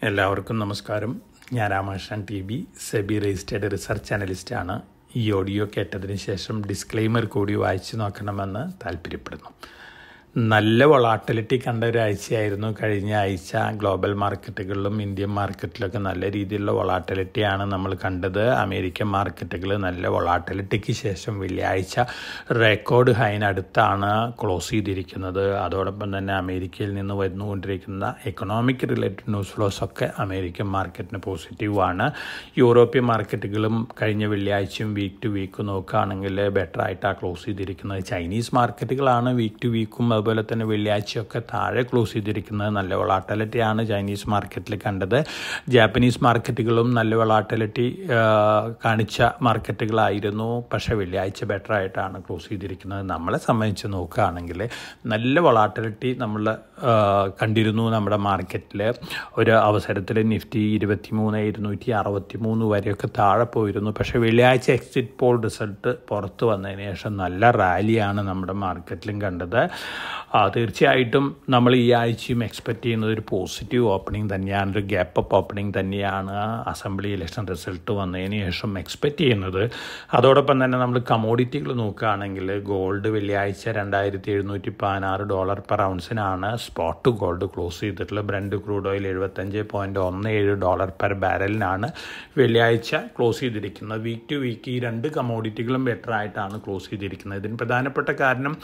എല്ലാവർക്കും നമസ്കാരം. ഞാൻ Ramakrishnan T B, SEBI registered research അനലിസ്റ്റാണ്. ഈ ഓഡിയോ കേട്ടതിന് ശേഷം ഡിസ്ക്ലെയിമർ കൂടി വായിച്ചു നോക്കണമെന്ന് താല്പര്യപ്പെടുന്നു. നല്ല വൊളാട്ടിലിറ്റി കണ്ട ഒരാഴ്ചയായിരുന്നു കഴിഞ്ഞ ആഴ്ച. ഗ്ലോബൽ മാർക്കറ്റുകളിലും ഇന്ത്യൻ മാർക്കറ്റിലൊക്കെ നല്ല രീതിയിലുള്ള വൊളാട്ടിലിറ്റിയാണ് നമ്മൾ കണ്ടത്. അമേരിക്കൻ മാർക്കറ്റുകൾ നല്ല വൊളാട്ടിലിറ്റിക്ക് ശേഷം വെള്ളിയാഴ്ച റെക്കോർഡ് ഹൈനടുത്താണ് ക്ലോസ് ചെയ്തിരിക്കുന്നത്. അതോടൊപ്പം തന്നെ അമേരിക്കയിൽ നിന്ന് വന്നുകൊണ്ടിരിക്കുന്ന എക്കണോമിക് റിലേറ്റഡ് ന്യൂസ് ഫ്ലോസ് ഒക്കെ അമേരിക്കൻ മാർക്കറ്റിന് പോസിറ്റീവാണ്. യൂറോപ്യൻ മാർക്കറ്റുകളും കഴിഞ്ഞ വെള്ളിയാഴ്ചയും വീക്ക് ടു വീക്ക് നോക്കുകയാണെങ്കിൽ ബെറ്റർ ആയിട്ടാണ് ക്ലോസ് ചെയ്തിരിക്കുന്നത്. ചൈനീസ് മാർക്കറ്റുകളാണ് വീക്ക് ടു വീക്കും അതുപോലെ തന്നെ വെള്ളിയാഴ്ചയൊക്കെ താഴെ ക്ലോസ് ചെയ്തിരിക്കുന്നത്. നല്ല വൊളാട്ടിലിറ്റിയാണ് ചൈനീസ് മാർക്കറ്റിൽ കണ്ടത്. ജാപ്പനീസ് മാർക്കറ്റുകളും നല്ല വൊളാട്ടിലിറ്റി കാണിച്ച മാർക്കറ്റുകളായിരുന്നു. പക്ഷേ വെള്ളിയാഴ്ച ബെറ്റർ ആയിട്ടാണ് ക്ലോസ് ചെയ്തിരിക്കുന്നത്. നമ്മളെ സംബന്ധിച്ച് നോക്കുകയാണെങ്കിൽ നല്ല വൊളാട്ടിലിറ്റി നമ്മൾ കണ്ടിരുന്നു നമ്മുടെ മാർക്കറ്റിൽ. ഒരു അവസരത്തിൽ നിഫ്റ്റി 23,263 വരെയൊക്കെ താഴെ പോയിരുന്നു. പക്ഷേ വെള്ളിയാഴ്ച എക്സിറ്റ് പോൾ റിസൾട്ട് പുറത്ത് വന്നതിന് ശേഷം നല്ല റാലിയാണ് നമ്മുടെ മാർക്കറ്റിലും കണ്ടത്. തീർച്ചയായിട്ടും നമ്മൾ ഈ ആഴ്ചയും എക്സ്പെക്റ്റ് ചെയ്യുന്നത് ഒരു പോസിറ്റീവ് ഓപ്പണിംഗ് തന്നെയാണ്, ഒരു ഗ്യാപ്പ് അപ്പ് ഓപ്പണിംഗ് തന്നെയാണ് അസംബ്ലി ഇലക്ഷൻ റിസൾട്ട് വന്നതിന് ശേഷം എക്സ്പെക്റ്റ് ചെയ്യുന്നത്. അതോടൊപ്പം തന്നെ നമ്മൾ കമോഡിറ്റികൾ നോക്കുകയാണെങ്കിൽ ഗോൾഡ് വെള്ളിയാഴ്ച $2,716 പെർ ഔൺസിനാണ് സ്പോട്ട് ഗോൾഡ് ക്ലോസ് ചെയ്തിട്ടുള്ളത്. ബ്രന്റ് ക്രൂഡ് ഓയിൽ $75.17 പെർ ബാരലിനാണ് വെള്ളിയാഴ്ച ക്ലോസ് ചെയ്തിരിക്കുന്നത്. വീക്ക് ടു വീക്ക് ഈ രണ്ട് കമോഡിറ്റികളും ബെറ്റർ ആയിട്ടാണ് ക്ലോസ് ചെയ്തിരിക്കുന്നത്. ഇതിന് പ്രധാനപ്പെട്ട കാരണം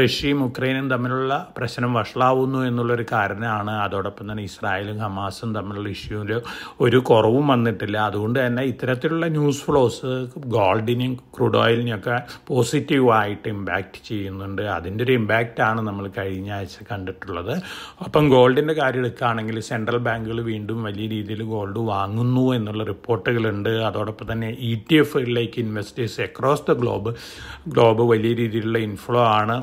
റഷ്യയും ഉക്രൈനും തമ്മിലുള്ള പ്രശ്നം വഷളാവുന്നു എന്നുള്ളൊരു കാരണമാണ്. അതോടൊപ്പം തന്നെ ഇസ്രായേലും ഹമാസും തമ്മിലുള്ള ഇഷ്യൂവിൽ ഒരു കുറവും വന്നിട്ടില്ല. അതുകൊണ്ട് തന്നെ ഇത്തരത്തിലുള്ള ന്യൂസ് ഫ്ലോസ് ഗോൾഡിനെയും ക്രൂഡ് ഓയിലിനെയൊക്കെ പോസിറ്റീവായിട്ട് ഇമ്പാക്റ്റ് ചെയ്യുന്നുണ്ട്. അതിൻ്റെ ഒരു ഇമ്പാക്റ്റാണ് നമ്മൾ കഴിഞ്ഞ ആഴ്ച കണ്ടിട്ടുള്ളത്. അപ്പം ഗോൾഡിൻ്റെ കാര്യം എടുക്കുകയാണെങ്കിൽ സെൻട്രൽ ബാങ്കുകൾ വീണ്ടും വലിയ രീതിയിൽ ഗോൾഡ് വാങ്ങുന്നു എന്നുള്ള റിപ്പോർട്ടുകളുണ്ട്. അതോടൊപ്പം തന്നെ ETF-കളിലേക്ക് ഇൻവെസ്റ്റേഴ്സ് അക്രോസ് ദ ഗ്ലോബ് വലിയ രീതിയിലുള്ള ഇൻഫ്ലോ ആണ്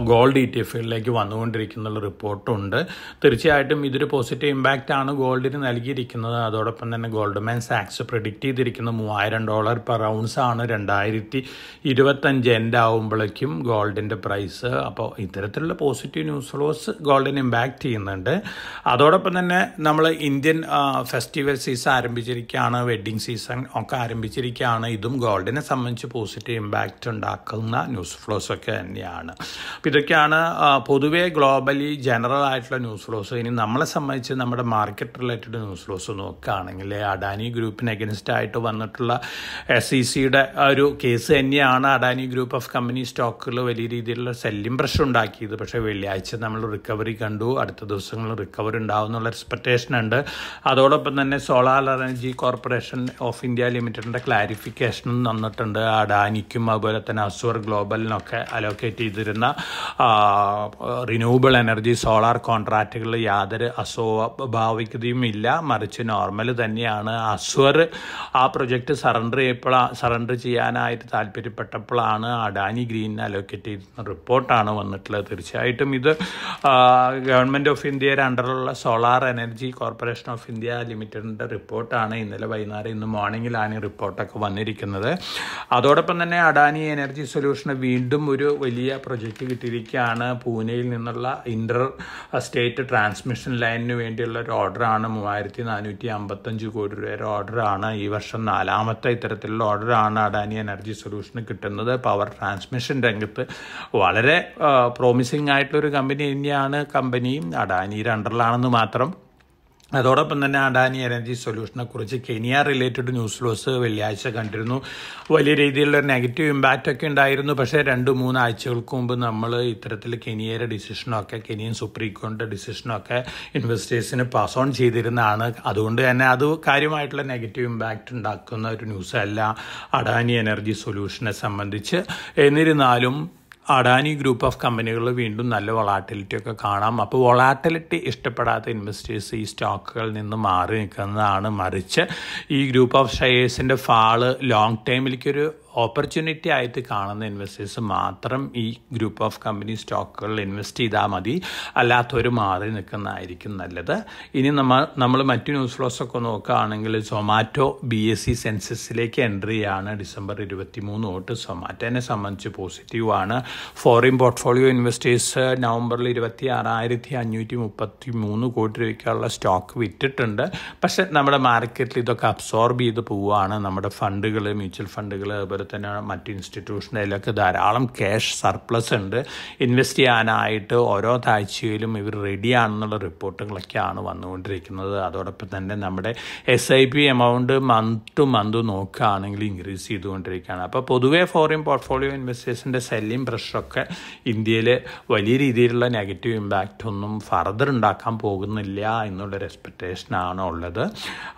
ഗോൾഡ് ETF-കളിലേക്ക് വന്നുകൊണ്ടിരിക്കുന്ന റിപ്പോർട്ടുണ്ട്. തീർച്ചയായിട്ടും ഇതൊരു പോസിറ്റീവ് ഇമ്പാക്റ്റാണ് ഗോൾഡിന് നൽകിയിരിക്കുന്നത്. അതോടൊപ്പം തന്നെ ഗോൾഡ്മാൻ സാക്സ് പ്രെഡിക്റ്റ് ചെയ്തിരിക്കുന്നത് $3,000 പെർ ഔൺസാണ് 2025 എൻഡ് ആകുമ്പോഴേക്കും ഗോൾഡിൻ്റെ പ്രൈസ്. അപ്പോൾ ഇത്തരത്തിലുള്ള പോസിറ്റീവ് ന്യൂസ് ഫ്ലോസ് ഗോൾഡിന് ഇമ്പാക്റ്റ് ചെയ്യുന്നുണ്ട്. അതോടൊപ്പം തന്നെ നമ്മൾ ഇന്ത്യൻ ഫെസ്റ്റിവൽ സീസൺ ആരംഭിച്ചിരിക്കുകയാണ്, വെഡ്ഡിങ് സീസൺ ഒക്കെ ആരംഭിച്ചിരിക്കുകയാണ്. ഇതും ഗോൾഡിനെ സംബന്ധിച്ച് പോസിറ്റീവ് ഇമ്പാക്റ്റ് ഉണ്ടാക്കുന്ന ന്യൂസ് ഫ്ലോസ് ഒക്കെ തന്നെയാണ്. അപ്പോൾ ഇതൊക്കെയാണ് പൊതുവേ ഗ്ലോബലി ജനറൽ ആയിട്ടുള്ള ന്യൂസ് ഫ്ലോസ്. ഇനി നമ്മളെ സംബന്ധിച്ച് നമ്മുടെ മാർക്കറ്റ് റിലേറ്റഡ് ന്യൂസ് ഫ്ലോസ് നോക്കുകയാണെങ്കിൽ അഡാനി ഗ്രൂപ്പിന് അഗൻസ്റ്റ് ആയിട്ട് വന്നിട്ടുള്ള SECയുടെ ഒരു കേസ് തന്നെയാണ് അഡാനി ഗ്രൂപ്പ് ഓഫ് കമ്പനി സ്റ്റോക്കുകൾ വലിയ രീതിയിലുള്ള സെല്ലിംഗ് പ്രഷർ ഉണ്ടാക്കിയത്. പക്ഷേ വെള്ളിയാഴ്ച നമ്മൾ റിക്കവറി കണ്ടു. അടുത്ത ദിവസങ്ങളിൽ റിക്കവറി ഉണ്ടാവും എന്നുള്ള എക്സ്പെക്റ്റേഷൻ ഉണ്ട്. അതോടൊപ്പം തന്നെ solar energy corporation of India ലിമിറ്റഡിൻ്റെ ക്ലാരിഫിക്കേഷനും തന്നിട്ടുണ്ട്. അഡാനിക്കും അതുപോലെ തന്നെ അസ്വർ ഗ്ലോബലിനൊക്കെ അലോക്കേറ്റ് ചെയ്തിരുന്ന റിന്യൂവബിൾ എനർജി സോളാർ കോൺട്രാക്റ്റുകളിൽ യാതൊരു അസ്വാഭാവികതയും ഇല്ല, മറിച്ച് നോർമൽ തന്നെയാണ്. അസ്വർ ആ പ്രൊജക്റ്റ് സറണ്ടർ ചെയ്യാനായിട്ട് താല്പര്യപ്പെട്ടപ്പോഴാണ് അഡാനി ഗ്രീനിന് അലോക്കേറ്റ് ചെയ്യുന്ന റിപ്പോർട്ടാണ് വന്നിട്ടുള്ളത്. തീർച്ചയായിട്ടും ഇത് ഗവൺമെൻറ് ഓഫ് ഇന്ത്യയുടെ അണ്ടറിലുള്ള solar energy corporation of India ലിമിറ്റഡിൻ്റെ റിപ്പോർട്ടാണ്. ഇന്നലെ വൈകുന്നേരം ഇന്ന് മോർണിംഗിലാണ് ഈ റിപ്പോർട്ടൊക്കെ വന്നിരിക്കുന്നത്. അതോടൊപ്പം തന്നെ അഡാനി എനർജി സൊല്യൂഷന് വീണ്ടും ഒരു വലിയ പ്രൊജക്റ്റ് കിട്ടിയിരിക്കുകയാണ്. പൂനെയിൽ നിന്നുള്ള ഇൻ്റർ സ്റ്റേറ്റ് ട്രാൻസ്മിഷൻ ലൈനിന് വേണ്ടിയുള്ള ഒരു ഓർഡറാണ്. 3,455 കോടി രൂപയുടെ ഓർഡറാണ്. ഈ വർഷം 4ാമത്തെ ഇത്തരത്തിലുള്ള ഓർഡറാണ് അഡാനി എനർജി സൊല്യൂഷന് കിട്ടുന്നത്. പവർ ട്രാൻസ്മിഷൻ രംഗത്ത് വളരെ പ്രോമിസിംഗ് ആയിട്ടുള്ളൊരു കമ്പനി തന്നെയാണ്. കമ്പനിയും അഡാനിയുടെ അണ്ടറിലാണെന്ന് മാത്രം. അതോടൊപ്പം തന്നെ അഡാനി എനർജി സൊല്യൂഷനെ കുറിച്ച് കെനിയ റിലേറ്റഡ് ന്യൂസ് ഫ്ലോസ് വെള്ളിയാഴ്ച കണ്ടിരുന്നു. വലിയ രീതിയിലുള്ള നെഗറ്റീവ് ഇമ്പാക്റ്റ് ഒക്കെ ഉണ്ടായിരുന്നു. പക്ഷേ 2-3 ആഴ്ചകൾക്ക് മുമ്പ് നമ്മൾ ഇത്തരത്തിൽ കെനിയയുടെ ഡിസിഷനൊക്കെ കെനിയൻ സുപ്രീം കോടതി ഡിസിഷനൊക്കെ ഇൻവെസ്റ്റേഴ്സിന് പാസ് ഓൺ ചെയ്തിരുന്നതാണ്. അതുകൊണ്ട് തന്നെ അത് കാര്യമായിട്ടുള്ള നെഗറ്റീവ് ഇമ്പാക്റ്റ് ഉണ്ടാക്കുന്ന ഒരു ന്യൂസ് അല്ല അഡാനി എനർജി സൊല്യൂഷനെ സംബന്ധിച്ച്. എന്നിരുന്നാലും അഡാനി ഗ്രൂപ്പ് ഓഫ് കമ്പനികൾ വീണ്ടും നല്ല വൊളാട്ടിലിറ്റി ഒക്കെ കാണാം. അപ്പോൾ വൊളാട്ടിലിറ്റി ഇഷ്ടപ്പെടാത്ത ഇൻവെസ്റ്റേഴ്സ് ഈ സ്റ്റോക്കുകളിൽ നിന്ന് മാറി നിൽക്കുന്നതാണ്. മറിച്ച് ഈ ഗ്രൂപ്പ് ഓഫ് ഷെയർസിൻ്റെ ഫാള് ലോങ് ടൈമിലേക്കൊരു ഓപ്പർച്യൂണിറ്റി ആയിട്ട് കാണുന്ന ഇൻവെസ്റ്റേഴ്സ് മാത്രം ഈ ഗ്രൂപ്പ് ഓഫ് കമ്പനി സ്റ്റോക്കുകളിൽ ഇൻവെസ്റ്റ് ചെയ്താൽ മതി, അല്ലാത്തവർ മാറി നിൽക്കുന്നതായിരിക്കും നല്ലത്. ഇനി നമ്മൾ മറ്റു ന്യൂസ് ഫ്ലോസൊക്കെ നോക്കുകയാണെങ്കിൽ സൊമാറ്റോ BSE സെൻസസിലേക്ക് എൻട്രി ആണ് December 23 തൊട്ട്. സൊമാറ്റോനെ സംബന്ധിച്ച് പോസിറ്റീവാണ്. ഫോറിൻ പോർട്ട്ഫോളിയോ ഇൻവെസ്റ്റേഴ്സ് നവംബറിൽ 26,533 കോടി രൂപയ്ക്കുള്ള സ്റ്റോക്ക് വിറ്റിട്ടുണ്ട്. പക്ഷെ നമ്മുടെ മാർക്കറ്റിൽ ഇതൊക്കെ അബ്സോർബ് ചെയ്ത് പോവുകയാണ്. നമ്മുടെ ഫണ്ടുകൾ, മ്യൂച്വൽ ഫണ്ടുകൾ, അതുപോലെ തന്നെ മറ്റ് ഇൻസ്റ്റിറ്റ്യൂഷനിലൊക്കെ ധാരാളം ക്യാഷ് സർപ്ലസ് ഉണ്ട്. ഇൻവെസ്റ്റ് ചെയ്യാനായിട്ട് ഓരോ ആഴ്ചയിലും ഇവർ റെഡിയാണെന്നുള്ള റിപ്പോർട്ടുകളൊക്കെയാണ് വന്നുകൊണ്ടിരിക്കുന്നത്. അതോടൊപ്പം തന്നെ നമ്മുടെ SIP amount month two month നോക്കുകയാണെങ്കിൽ ഇൻക്രീസ് ചെയ്തുകൊണ്ടിരിക്കുകയാണ്. അപ്പോൾ പൊതുവേ ഫോറിൻ പോർട്ട്ഫോളിയോ ഇൻവെസ്റ്റേഴ്സിൻ്റെ സെല്ലിംഗ് പ്രഷറൊക്കെ ഇന്ത്യയിൽ വലിയ രീതിയിലുള്ള നെഗറ്റീവ് ഇമ്പാക്റ്റ് ഒന്നും ഫർദർ ഉണ്ടാക്കാൻ പോകുന്നില്ല എന്നുള്ളൊരു എക്സ്പെക്റ്റേഷനാണ് ഉള്ളത്.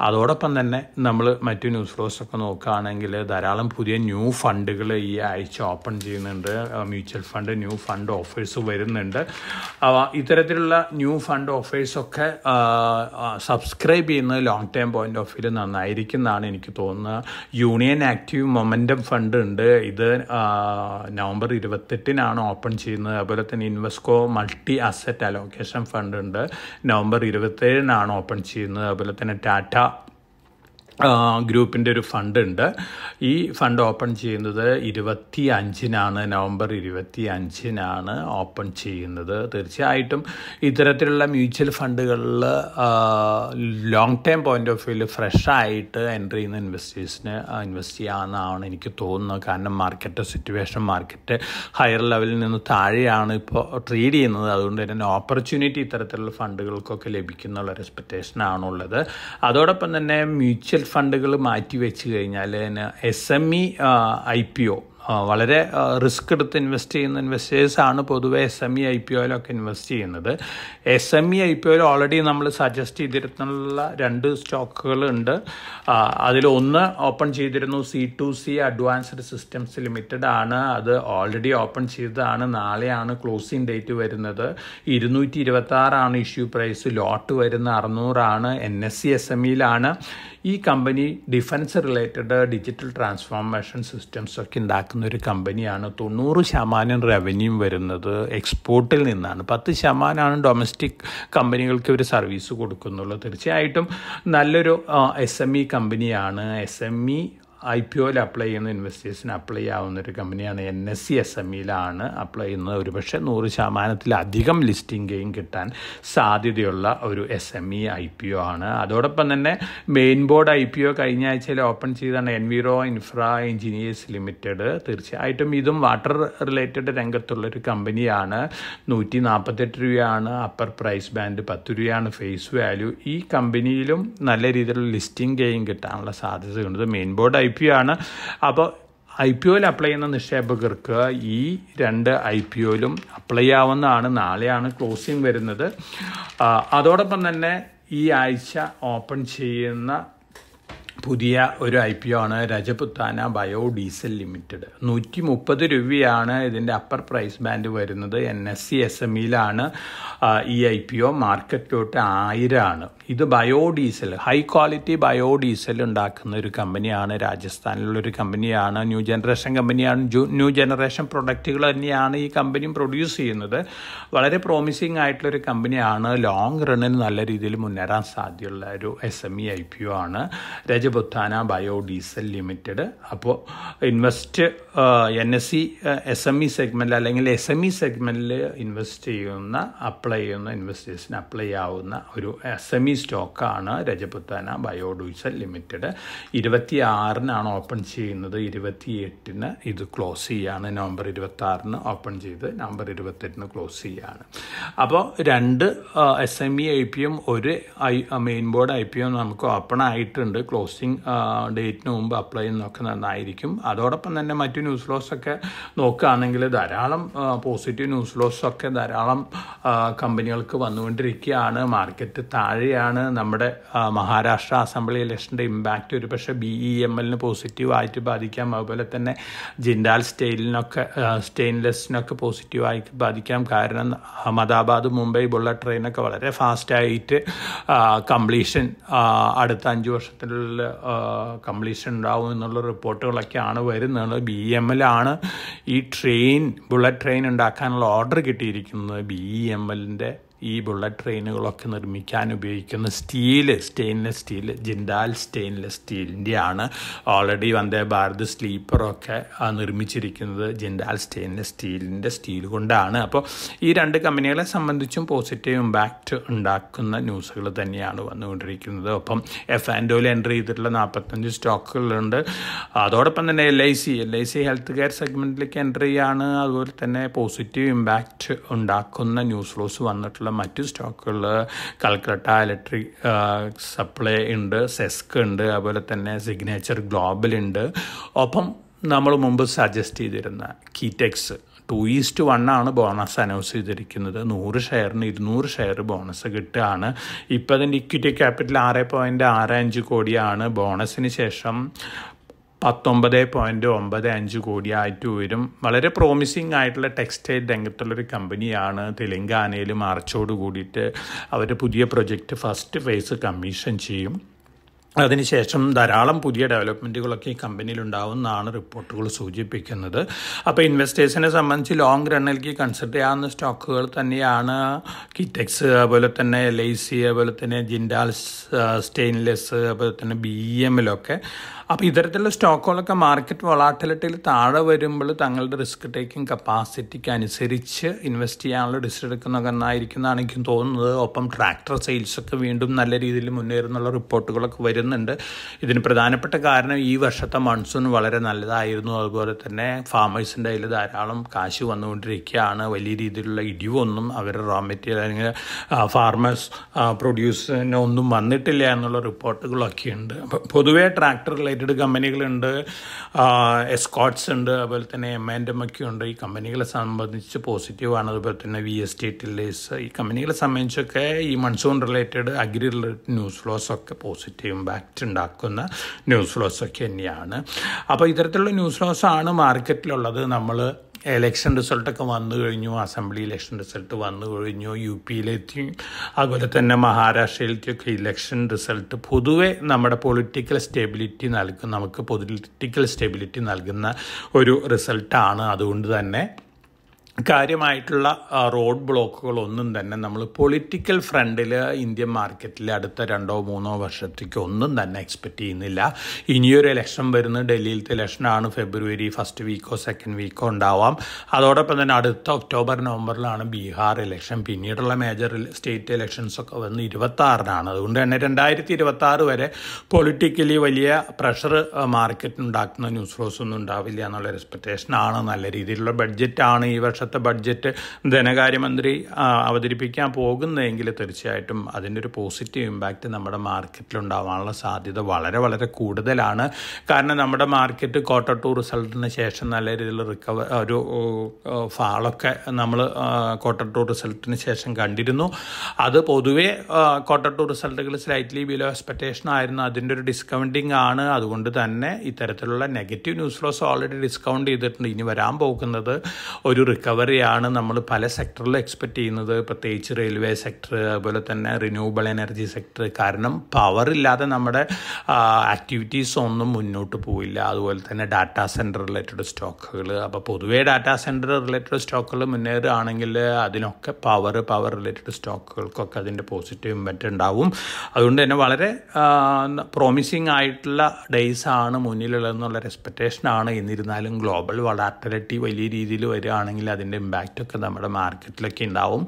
അതോടൊപ്പം തന്നെ നമ്മൾ മറ്റു ന്യൂസ് ഫ്ലോസൊക്കെ നോക്കുകയാണെങ്കിൽ ധാരാളം പുതിയ ന്യൂ ഫണ്ടുകൾ ഈ ആഴ്ച ഓപ്പൺ ചെയ്യുന്നുണ്ട്. Mutual fund new fund offers വരുന്നുണ്ട്. ഇത്തരത്തിലുള്ള ന്യൂ ഫണ്ട് ഓഫേഴ്സൊക്കെ സബ്സ്ക്രൈബ് ചെയ്യുന്നത് long term point of view നന്നായിരിക്കും എന്നാണ് എനിക്ക് തോന്നുന്നത്. യൂണിയൻ ആക്റ്റീവ് മൊമെൻറ്റം ഫണ്ട് ഉണ്ട്. ഇത് നവംബർ 28 ഓപ്പൺ ചെയ്യുന്നത്. അതുപോലെ തന്നെ Invesco multi asset allocation fund ഉണ്ട്, നവംബർ 27 ഓപ്പൺ ചെയ്യുന്നത്. അതുപോലെ തന്നെ ടാറ്റ ഗ്രൂപ്പിൻ്റെ ഒരു ഫണ്ട് ഉണ്ട്. ഈ ഫണ്ട് ഓപ്പൺ ചെയ്യുന്നത് 25 നവംബർ 25 ഓപ്പൺ ചെയ്യുന്നത്. തീർച്ചയായിട്ടും ഇത്തരത്തിലുള്ള മ്യൂച്വൽ ഫണ്ടുകളിൽ ലോങ് ടേം പോയിന്റ് ഓഫ് വ്യൂവിൽ ഫ്രഷായിട്ട് എൻട്രി ചെയ്യുന്ന ഇൻവെസ്റ്റേഴ്സിന് ഇൻവെസ്റ്റ് ചെയ്യാമെന്നാണ് എനിക്ക് തോന്നുന്നത്. കാരണം മാർക്കറ്റ് ഹയർ ലെവലിൽ നിന്ന് താഴെയാണ് ഇപ്പോൾ ട്രേഡ് ചെയ്യുന്നത്. അതുകൊണ്ട് തന്നെ ഓപ്പർച്യൂണിറ്റി ഇത്തരത്തിലുള്ള ഫണ്ടുകൾക്കൊക്കെ ലഭിക്കുന്നുള്ള എക്സ്പെക്റ്റേഷനാണുള്ളത്. അതോടൊപ്പം തന്നെ മ്യൂച്വൽ ഫണ്ടുകൾ മാറ്റി വെച്ച് കഴിഞ്ഞാൽ SME IPO വളരെ റിസ്ക് എടുത്ത് ഇൻവെസ്റ്റ് ചെയ്യുന്ന ഇൻവെസ്റ്റേഴ്സാണ് പൊതുവെ SME IPOയിലൊക്കെ ഇൻവെസ്റ്റ് ചെയ്യുന്നത്. SME IPOയിൽ ഓൾറെഡി നമ്മൾ സജസ്റ്റ് ചെയ്തിരുന്നുള്ള 2 സ്റ്റോക്കുകളുണ്ട്. അതിലൊന്ന് ഓപ്പൺ ചെയ്തിരുന്നു C2C അഡ്വാൻസ്ഡ് സിസ്റ്റംസ് ലിമിറ്റഡ് ആണ്. അത് ഓൾറെഡി ഓപ്പൺ ചെയ്തതാണ്. നാളെയാണ് ക്ലോസിംഗ് ഡേറ്റ് വരുന്നത്. 226 ഇഷ്യൂ പ്രൈസ്. ലോട്ട് വരുന്ന 600 NSE SMEയിലാണ്. ഈ company defence related digital transformation systems ഒക്കെ ഉണ്ടാക്കുന്ന ഒരു കമ്പനിയാണ്. 90% റവന്യൂ വരുന്നത് എക്സ്പോർട്ടിൽ നിന്നാണ്. 10% ഡൊമസ്റ്റിക് കമ്പനികൾക്ക് ഇവർ സർവീസ് കൊടുക്കുന്നുള്ളൂ. തീർച്ചയായിട്ടും നല്ലൊരു SME കമ്പനിയാണ്. SME IPOയിൽ അപ്ലൈ ചെയ്യുന്ന ഇൻവെസ്റ്റേഴ്സിന് അപ്ലൈ ആവുന്ന ഒരു കമ്പനിയാണ്. NSE SMEയിലാണ് അപ്ലൈ ചെയ്യുന്നത്. ഒരു പക്ഷേ 100%-ലധികം ലിസ്റ്റിംഗ് ഗെയിൻ കിട്ടാൻ സാധ്യതയുള്ള ഒരു SME IPO ആണ്. അതോടൊപ്പം തന്നെ മെയിൻ ബോർഡ് IPO കഴിഞ്ഞ ആഴ്ചയിൽ ഓപ്പൺ ചെയ്താണ് എൻവിറോ ഇൻഫ്ര എഞ്ചിനീയേഴ്സ് ലിമിറ്റഡ്. തീർച്ചയായിട്ടും ഇതും വാട്ടർ റിലേറ്റഡ് രംഗത്തുള്ളൊരു കമ്പനിയാണ്. 148 രൂപയാണ് അപ്പർ പ്രൈസ് ബാൻഡ്, 10 രൂപയാണ് ഫേസ് വാല്യൂ. ഈ കമ്പനിയിലും നല്ല രീതിയിലുള്ള ലിസ്റ്റിംഗ് ഗെയിൻ കിട്ടാനുള്ള സാധ്യതയുണ്ട്. മെയിൻ ബോർഡ് IPO ആണ്. അപ്പോൾ IPOയിൽ അപ്ലൈ ചെയ്യുന്ന നിക്ഷേപകർക്ക് ഈ 2 IPOയിലും അപ്ലൈ ആവുന്നതാണ്. നാളെയാണ് ക്ലോസിംഗ് വരുന്നത്. അതോടൊപ്പം തന്നെ ഈ ആഴ്ച ഓപ്പൺ ചെയ്യുന്ന പുതിയ ഒരു IPO ആണ് രജപുത്താന ബയോഡീസൽ ലിമിറ്റഡ്. 130 രൂപയാണ് ഇതിൻ്റെ അപ്പർ പ്രൈസ് ബാൻഡ് വരുന്നത്. NSE SMEയിലാണ് ഈ IPO. മാർക്കറ്റ് ലോട്ട് 1000 ഇത് ബയോഡീസൽ, ഹൈ ക്വാളിറ്റി ബയോഡീസൽ ഉണ്ടാക്കുന്ന ഒരു കമ്പനിയാണ്. രാജസ്ഥാനിലുള്ളൊരു കമ്പനിയാണ്. ന്യൂ ജനറേഷൻ കമ്പനിയാണ്. ന്യൂ ജനറേഷൻ പ്രൊഡക്റ്റുകൾ തന്നെയാണ് ഈ കമ്പനിയും പ്രൊഡ്യൂസ് ചെയ്യുന്നത്. വളരെ പ്രോമിസിങ് ആയിട്ടുള്ളൊരു കമ്പനിയാണ്. ലോങ് റണ്ണിന് നല്ല രീതിയിൽ മുന്നേറാൻ സാധ്യതയുള്ള ഒരു SME IPO ആണ് രജപുത്താന ബയോഡീസൽ ലിമിറ്റഡ്. അപ്പോൾ ഇൻവെസ്റ്റ് NSE SME സെഗ്മെൻറ്റിൽ അല്ലെങ്കിൽ SME സെഗ്മെൻറ്റിൽ ഇൻവെസ്റ്റ് ചെയ്യുന്ന അപ്ലൈ ചെയ്യുന്ന ഇൻവെസ്റ്റേഴ്സിന് അപ്ലൈ ആവുന്ന ഒരു SME സ്റ്റോക്കാണ് രജപുത്താന ബയോഡീസൽ ലിമിറ്റഡ്. 26 ഓപ്പൺ ചെയ്യുന്നത്. 28 ഇത് ക്ലോസ് ചെയ്യാണ്. നവംബർ 26 ഓപ്പൺ ചെയ്ത് നവംബർ 28 ക്ലോസ് ചെയ്യാണ്. അപ്പോൾ 2 SME IPO ഒരു മെയിൻ ബോർഡ് IPO നമുക്ക് ഓപ്പൺ ആയിട്ടുണ്ട്. ക്ലോസിംഗ് ഡേറ്റിന് മുമ്പ് അപ്ലൈ ചെയ്യുന്നതൊക്കെ നന്നായിരിക്കും. അതോടൊപ്പം തന്നെ മറ്റു ന്യൂസ് ഫ്ലോസൊക്കെ നോക്കുകയാണെങ്കിൽ ധാരാളം പോസിറ്റീവ് ന്യൂസ് ഫ്ലോസൊക്കെ ധാരാളം കമ്പനികൾക്ക് വന്നുകൊണ്ടിരിക്കുകയാണ്. മാർക്കറ്റ് താഴെയാണ്. നമ്മുടെ മഹാരാഷ്ട്ര അസംബ്ലി ഇലക്ഷൻ്റെ ഇമ്പാക്റ്റ് ഒരു പക്ഷേ BEMLന് പോസിറ്റീവായിട്ട് ബാധിക്കാം. അതുപോലെ തന്നെ ജിൻഡാൽ സ്റ്റെയിൻലെസ്സിനൊക്കെ പോസിറ്റീവായിട്ട് ബാധിക്കാം. കാരണം അഹമ്മദാബാദ് മുംബൈ ബുള്ളറ്റ് ട്രെയിനൊക്കെ വളരെ ഫാസ്റ്റായിട്ട് കംപ്ലീഷൻ അടുത്ത 5 വർഷത്തിലുള്ള കംപ്ലീഷൻ ഉണ്ടാവും എന്നുള്ള റിപ്പോർട്ടുകളൊക്കെയാണ് വരുന്നത്. BEML ആണ് ഈ ബുള്ളറ്റ് ട്രെയിൻ ഉണ്ടാക്കാനുള്ള ഓർഡർ കിട്ടിയിരിക്കുന്നത്. BEMLൻ്റെ ഈ ബുള്ളറ്റ് ട്രെയിനുകളൊക്കെ നിർമ്മിക്കാൻ ഉപയോഗിക്കുന്ന സ്റ്റെയിൻലെസ് സ്റ്റീൽ ജിൻഡാൽ സ്റ്റെയിൻലെസ് സ്റ്റീലിൻ്റെയാണ്. ഓൾറെഡി വന്ദേ ഭാരത് സ്ലീപ്പറൊക്കെ നിർമ്മിച്ചിരിക്കുന്നത് ജിൻഡാൽ സ്റ്റെയിൻലെസ് സ്റ്റീൽ കൊണ്ടാണ്. അപ്പോൾ ഈ രണ്ട് കമ്പനികളെ സംബന്ധിച്ചും പോസിറ്റീവ് ഇമ്പാക്റ്റ് ഉണ്ടാക്കുന്ന ന്യൂസുകൾ തന്നെയാണ് വന്നുകൊണ്ടിരിക്കുന്നത്. ഒപ്പം F&Oയിൽ എൻട്രി ചെയ്തിട്ടുള്ള 45 സ്റ്റോക്കുകളുണ്ട്. അതോടൊപ്പം തന്നെ LIC ഹെൽത്ത് കെയർ സെഗ്മെൻറ്റിലേക്ക് എൻട്രി ചെയ്യാണ്. അതുപോലെ തന്നെ പോസിറ്റീവ് ഇമ്പാക്റ്റ് ഉണ്ടാക്കുന്ന ന്യൂസ് ഫ്ലോസ് വന്നിട്ടുള്ള മറ്റു സ്റ്റോക്കുകൾ കൽക്കട്ട ഇലക്ട്രിക് സപ്ലൈ ഉണ്ട്, സെസ്ക് ഉണ്ട്, അതുപോലെ തന്നെ സിഗ്നേച്ചർ ഗ്ലോബൽ ഉണ്ട്. ഒപ്പം നമ്മൾ മുമ്പ് സജസ്റ്റ് ചെയ്തിരുന്ന കീറ്റെക്സ് 2:1 ആണ് ബോണസ് അനൗൺസ് ചെയ്തിരിക്കുന്നത്. 100 ഷെയറിന് 200 ഷെയർ ബോണസ് കിട്ടുകയാണ്. ഇപ്പോൾ അതിൻ്റെ ഇക്വിറ്റി ക്യാപിറ്റൽ 6.65 കോടിയാണ്. ബോണസിന് ശേഷം 19.95 കോടിയായിട്ട് വരും. വളരെ പ്രോമിസിങ് ആയിട്ടുള്ള ടെക്സ്റ്റൈൽ രംഗത്തുള്ളൊരു കമ്പനിയാണ്. തെലങ്കാനയിൽ മാർച്ചോട് കൂടിയിട്ട് അവർ പുതിയ പ്രൊജക്റ്റ് ഫസ്റ്റ് ഫേസ് കമ്മീഷൻ ചെയ്യും. അതിനുശേഷം ധാരാളം പുതിയ ഡെവലപ്മെൻറ്റുകളൊക്കെ ഈ കമ്പനിയിലുണ്ടാവും എന്നാണ് റിപ്പോർട്ടുകൾ സൂചിപ്പിക്കുന്നത്. അപ്പോൾ ഇൻവെസ്റ്റേഴ്സിനെ സംബന്ധിച്ച് ലോങ് റണ്ണിലേക്ക് കൺസിഡർ ചെയ്യാവുന്ന സ്റ്റോക്കുകൾ തന്നെയാണ് കിറ്റെക്സ്, അതുപോലെ തന്നെ LIC, അതുപോലെ തന്നെ ജിൻഡാൽ സ്റ്റെയിൻലെസ്, അതുപോലെ തന്നെ BEML. അപ്പോൾ ഇത്തരത്തിലുള്ള സ്റ്റോക്കുകളൊക്കെ മാർക്കറ്റ് വൊളാറ്റിലിറ്റിയിൽ താഴെ വരുമ്പോൾ തങ്ങളുടെ റിസ്ക് ടേക്കിംഗ് കപ്പാസിറ്റിക്ക് അനുസരിച്ച് ഇൻവെസ്റ്റ് ചെയ്യാനുള്ള ഡിസിഷൻ എടുക്കുന്നതൊക്കെ എന്നായിരിക്കുന്നതാണ് എനിക്ക് തോന്നുന്നത്. ഒപ്പം ട്രാക്ടർ സെയിൽസൊക്കെ വീണ്ടും നല്ല രീതിയിൽ മുന്നേറുന്നുള്ള റിപ്പോർട്ടുകളൊക്കെ വരുന്നുണ്ട്. ഇതിന് പ്രധാനപ്പെട്ട കാരണം ഈ വർഷത്തെ മൺസൂൺ വളരെ നല്ലതായിരുന്നു. അതുപോലെ തന്നെ ഫാമേഴ്സിൻ്റെ കയ്യിൽ ധാരാളം കാശ് വന്നുകൊണ്ടിരിക്കുകയാണ്. വലിയ രീതിയിലുള്ള ഇടിവൊന്നും അവരുടെ റോ മെറ്റീരിയൽ അല്ലെങ്കിൽ ഫാർമേഴ്സ് പ്രൊഡ്യൂസിന് ഒന്നും വന്നിട്ടില്ല എന്നുള്ള റിപ്പോർട്ടുകളൊക്കെ ഉണ്ട്. അപ്പോൾ പൊതുവേ ട്രാക്ടർ റിലേറ്റഡ് കമ്പനികളുണ്ട്, എസ്കോട്ട്സ് ഉണ്ട്, അതുപോലെ തന്നെ M&M ഒക്കെ ഉണ്ട്. ഈ കമ്പനികളെ സംബന്ധിച്ച് പോസിറ്റീവാണ്. അതുപോലെ തന്നെ VST ടില്ലേഴ്സ്, ഈ കമ്പനികളെ സംബന്ധിച്ചൊക്കെ ഈ monsoon related agri related news flows ഒക്കെ പോസിറ്റീവ് ഇമ്പാക്റ്റ് ഉണ്ടാക്കുന്ന ന്യൂസ് ഫ്ലോസ് ഒക്കെ തന്നെയാണ്. അപ്പോൾ ഇത്തരത്തിലുള്ള ന്യൂസ് ഫ്ലോസ് ആണ് മാർക്കറ്റിലുള്ളത്. നമ്മൾ ഇലക്ഷൻ റിസൾട്ടൊക്കെ വന്നു കഴിഞ്ഞു, അസംബ്ലി ഇലക്ഷൻ റിസൾട്ട് വന്നു കഴിഞ്ഞു, UP-യിലെത്തി, അതുപോലെ തന്നെ മഹാരാഷ്ട്രയിലത്തെയൊക്കെ ഇലക്ഷൻ റിസൾട്ട് പൊതുവെ നമ്മുടെ പൊളിറ്റിക്കൽ സ്റ്റെബിലിറ്റി നൽകുന്ന ഒരു റിസൾട്ടാണ്. അതുകൊണ്ട് തന്നെ കാര്യമായിട്ടുള്ള റോഡ് ബ്ലോക്കുകളൊന്നും തന്നെ നമ്മൾ പൊളിറ്റിക്കൽ ഫ്രണ്ടിൽ ഇന്ത്യൻ മാർക്കറ്റിൽ അടുത്ത 2-3 വർഷത്തേക്ക് ഒന്നും തന്നെ എക്സ്പെക്റ്റ് ചെയ്യുന്നില്ല. ഇനിയൊരു ഇലക്ഷൻ വരുന്നത് ഡൽഹിയിലത്തെ ഇലക്ഷനാണ്. ഫെബ്രുവരി ഫസ്റ്റ് വീക്കോ സെക്കൻഡ് വീക്കോ ഉണ്ടാവാം. അതോടൊപ്പം തന്നെ അടുത്ത ഒക്ടോബർ നവംബറിലാണ് ബീഹാർ ഇലക്ഷൻ. പിന്നീടുള്ള മേജർ സ്റ്റേറ്റ് ഇലക്ഷൻസൊക്കെ വന്ന് 26-നാണ്. അതുകൊണ്ട് തന്നെ 2026 വരെ പൊളിറ്റിക്കലി വലിയ പ്രഷർ മാർക്കറ്റിനുണ്ടാക്കുന്ന ന്യൂസ് ഫ്ലോസ് ഒന്നും ഉണ്ടാവില്ല എന്നുള്ള എക്സ്പെക്റ്റേഷനാണ്. നല്ല രീതിയിലുള്ള ബഡ്ജറ്റാണ് ഈ വർഷം ബഡ്ജറ്റ് ധനകാര്യമന്ത്രി അവതരിപ്പിക്കാൻ പോകുന്നതെങ്കിൽ തീർച്ചയായിട്ടും അതിൻ്റെ ഒരു പോസിറ്റീവ് ഇമ്പാക്റ്റ് നമ്മുടെ മാർക്കറ്റിലുണ്ടാവാനുള്ള സാധ്യത വളരെ വളരെ കൂടുതലാണ്. കാരണം നമ്മുടെ മാർക്കറ്റ് Q2 റിസൾട്ടിന് ശേഷം നല്ല രീതിയിൽ ഒരു ഫാളൊക്കെ നമ്മൾ Q2 റിസൾട്ടിന് ശേഷം കണ്ടിരുന്നു. അത് പൊതുവേ Q2 റിസൾട്ടുകൾ സ്ലൈറ്റ്ലി ബിലോ എക്സ്പെക്റ്റേഷൻ ആയിരുന്നു. അതിൻ്റെ ഒരു ഡിസ്കൗണ്ടിങ് ആണ്. അതുകൊണ്ട് തന്നെ ഇത്തരത്തിലുള്ള negative news flows already discount ചെയ്തിട്ടുണ്ട്. ഇനി വരാൻ പോകുന്നത് ഒരു റിക്കവറിയാണ് നമ്മൾ പല സെക്ടറിലും എക്സ്പെക്റ്റ് ചെയ്യുന്നത്, പ്രത്യേകിച്ച് റെയിൽവേ സെക്ടർ, അതുപോലെ തന്നെ റിന്യൂവബിൾ എനർജി സെക്ടർ. കാരണം പവറില്ലാതെ നമ്മുടെ ആക്ടിവിറ്റീസ് ഒന്നും മുന്നോട്ട് പോയില്ല. അതുപോലെ തന്നെ ഡാറ്റാ സെൻറ്റർ റിലേറ്റഡ് സ്റ്റോക്കുകൾ. അപ്പോൾ പൊതുവേ ഡാറ്റാ സെൻറ്റർ റിലേറ്റഡ് സ്റ്റോക്കുകൾ മുന്നേറുകയാണെങ്കിൽ അതിനൊക്കെ പവർ റിലേറ്റഡ് സ്റ്റോക്കുകൾക്കൊക്കെ അതിൻ്റെ പോസിറ്റീവ് ഇമ്പാക്റ്റ് ഉണ്ടാവും. അതുകൊണ്ട് തന്നെ വളരെ പ്രോമിസിങ് ആയിട്ടുള്ള ഡേയ്സ് ആണ് മുന്നിലുള്ളതെന്നുള്ളൊരു എക്സ്പെക്റ്റേഷനാണ്. എന്നിരുന്നാലും ഗ്ലോബൽ വൊളാറ്റിലിറ്റി വലിയ രീതിയിൽ വരികയാണെങ്കിൽ അതിൻ്റെ ഇമ്പാക്റ്റൊക്കെ നമ്മുടെ മാർക്കറ്റിലൊക്കെ ഉണ്ടാവും.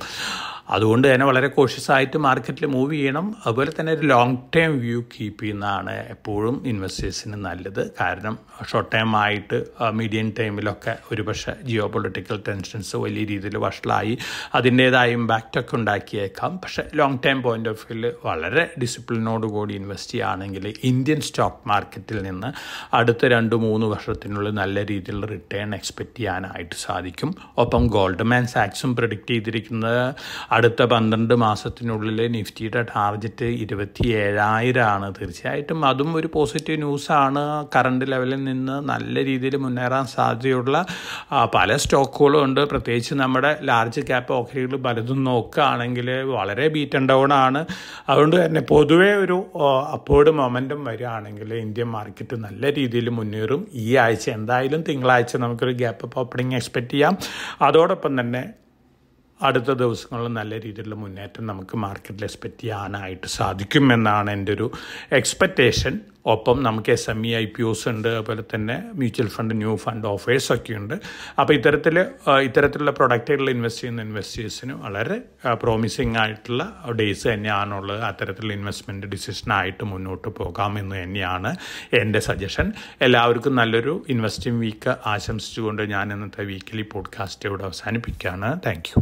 അതുകൊണ്ട് തന്നെ വളരെ കോഷ്യസ് ആയിട്ട് മാർക്കറ്റിൽ മൂവ് ചെയ്യണം. അതുപോലെ തന്നെ ഒരു ലോങ് ടേം വ്യൂ കീപ്പ് ചെയ്യുന്നതാണ് എപ്പോഴും ഇൻവെസ്റ്റേഴ്സിന് നല്ലത്. കാരണം ഷോർട്ട് ടൈം ആയിട്ട് മീഡിയം ടൈമിലൊക്കെ ഒരുപക്ഷെ ജിയോ പൊളിറ്റിക്കൽ ടെൻഷൻസ് വലിയ രീതിയിൽ വഷളായി അതിൻ്റേതായ ഇമ്പാക്റ്റൊക്കെ ഉണ്ടാക്കിയേക്കാം. പക്ഷേ ലോങ് ടൈം പോയിൻ്റ് ഓഫ് വ്യൂവിൽ വളരെ ഡിസിപ്ലിനോടുകൂടി ഇൻവെസ്റ്റ് ചെയ്യുകയാണെങ്കിൽ ഇന്ത്യൻ സ്റ്റോക്ക് മാർക്കറ്റിൽ നിന്ന് അടുത്ത 2-3 വർഷത്തിനുള്ളിൽ നല്ല രീതിയിലുള്ള റിട്ടേൺ എക്സ്പെക്റ്റ് ചെയ്യാനായിട്ട് സാധിക്കും. ഒപ്പം ഗോൾഡ്മാൻ സാക്സും പ്രെഡിക്റ്റ് ചെയ്തിരിക്കുന്നത് അടുത്ത 12 മാസത്തിനുള്ളിൽ നിഫ്റ്റിയുടെ ടാർഗറ്റ് 27,000 തീർച്ചയായിട്ടും അതും ഒരു പോസിറ്റീവ് ന്യൂസാണ്. കറണ്ട് ലെവലിൽ നിന്ന് നല്ല രീതിയിൽ മുന്നേറാൻ സാധ്യതയുള്ള പല സ്റ്റോക്കുകളും ഉണ്ട്. പ്രത്യേകിച്ച് നമ്മുടെ ലാർജ് ക്യാപ്പ് ഓഹരികൾ പലതും നോക്കുകയാണെങ്കിൽ വളരെ ബീറ്റ് ആൻഡ് ഡൗൺ ആണ്. അതുകൊണ്ട് തന്നെ പൊതുവേ ഒരു അപ്വേർഡ് മൊമെൻറ്റം വരികയാണെങ്കിൽ ഇന്ത്യൻ മാർക്കറ്റ് നല്ല രീതിയിൽ മുന്നേറും. ഈ ആഴ്ച എന്തായാലും തിങ്കളാഴ്ച നമുക്കൊരു ഗ്യാപ്പ് അപ്പ് ഓപ്പണിംഗ് എക്സ്പെക്റ്റ് ചെയ്യാം. അതോടൊപ്പം തന്നെ അടുത്ത ദിവസങ്ങളിൽ നല്ല രീതിയിലുള്ള മുന്നേറ്റം നമുക്ക് മാർക്കറ്റിൽ എക്സ്പെക്റ്റ് ചെയ്യാനായിട്ട് സാധിക്കുമെന്നാണ് എൻ്റെ ഒരു എക്സ്പെക്റ്റേഷൻ. ഒപ്പം നമുക്ക് SME IPOs ഉണ്ട്, അതുപോലെ തന്നെ മ്യൂച്വൽ ഫണ്ട് ന്യൂ ഫണ്ട് ഓഫേഴ്സൊക്കെ ഉണ്ട്. അപ്പോൾ ഇത്തരത്തിലുള്ള പ്രൊഡക്റ്റുകളിൽ ഇൻവെസ്റ്റ് ചെയ്യുന്ന ഇൻവെസ്റ്റേഴ്സിന് വളരെ പ്രോമിസിങ് ആയിട്ടുള്ള ഡേയ്സ് തന്നെയാണുള്ളത്. അത്തരത്തിലുള്ള ഇൻവെസ്റ്റ്മെൻറ്റ് ഡിസിഷനായിട്ട് മുന്നോട്ട് പോകാമെന്ന് തന്നെയാണ് എൻ്റെ സജഷൻ. എല്ലാവർക്കും നല്ലൊരു ഇൻവെസ്റ്റിംഗ് വീക്ക് ആശംസിച്ചുകൊണ്ട് ഞാൻ ഇന്നത്തെ വീക്കിലി പോഡ്കാസ്റ്റ് ഇവിടെ അവസാനിപ്പിക്കുകയാണ്. Thank you.